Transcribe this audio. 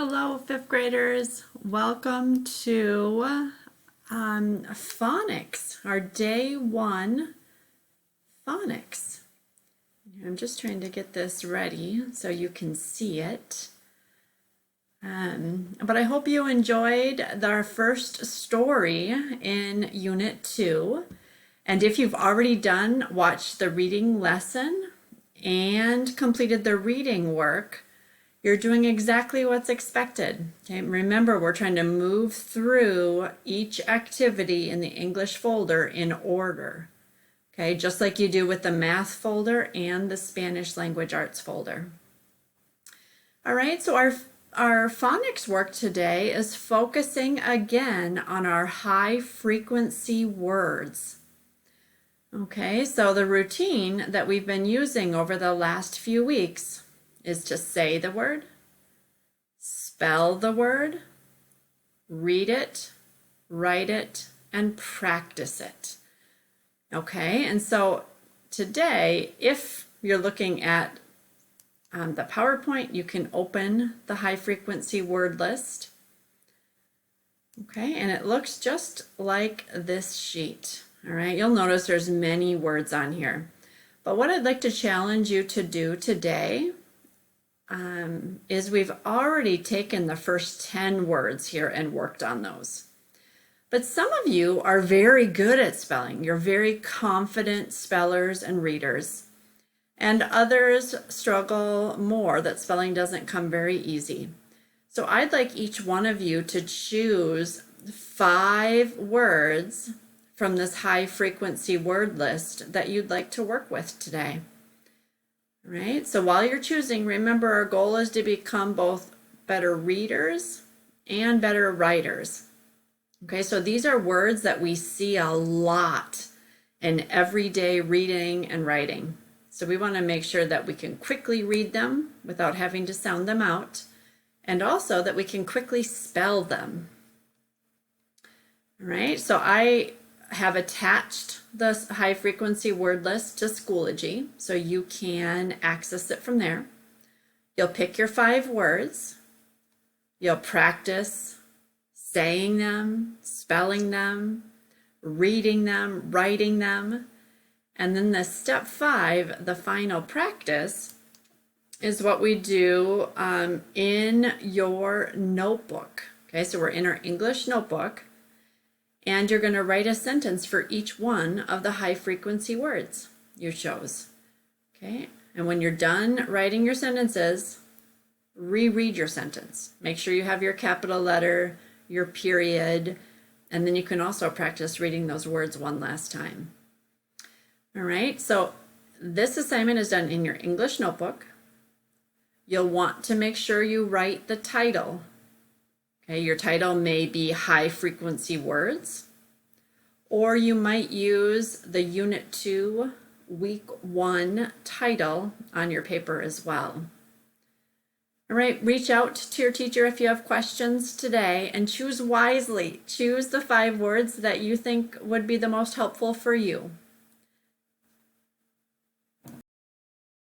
Hello, fifth graders. Welcome to phonics, our day one phonics. I'm just trying to get this ready so you can see it. But I hope you enjoyed our first story in Unit 2. And if you've already watched the reading lesson and completed the reading work, you're doing exactly what's expected. Okay, remember, we're trying to move through each activity in the English folder in order. Okay, just like you do with the math folder and the Spanish language arts folder. All right, so our phonics work today is focusing again on our high frequency words. Okay, so the routine that we've been using over the last few weeks is to say the word, spell the word, read it, write it, and practice it. Okay, and so today, if you're looking at the PowerPoint, you can open the high frequency word list. Okay, and it looks just like this sheet. All right, you'll notice there's many words on here. But what I'd like to challenge you to do today is we've already taken the first 10 words here and worked on those. But some of you are very good at spelling. You're very confident spellers and readers. And others struggle more, that spelling doesn't come very easy. So I'd like each one of you to choose 5 words from this high frequency word list that you'd like to work with today. Right? So while you're choosing, remember our goal is to become both better readers and better writers. Okay, so these are words that we see a lot in everyday reading and writing. So we want to make sure that we can quickly read them without having to sound them out, and also that we can quickly spell them. All right, so I have attached the high frequency word list to Schoology so you can access it from there. You'll pick your 5 words. You'll practice saying them, spelling them, reading them, writing them. And then the step 5, the final practice, is what we do in your notebook. Okay, so we're in our English notebook. And you're going to write a sentence for each one of the high frequency words you chose. Okay, and when you're done writing your sentences, reread your sentence. Make sure you have your capital letter, your period, and then you can also practice reading those words one last time. All right, so this assignment is done in your English notebook. You'll want to make sure you write the title. Okay, your title may be high frequency words, or you might use the Unit 2 Week 1 title on your paper as well. All right, reach out to your teacher if you have questions today and choose wisely. Choose the 5 words that you think would be the most helpful for you.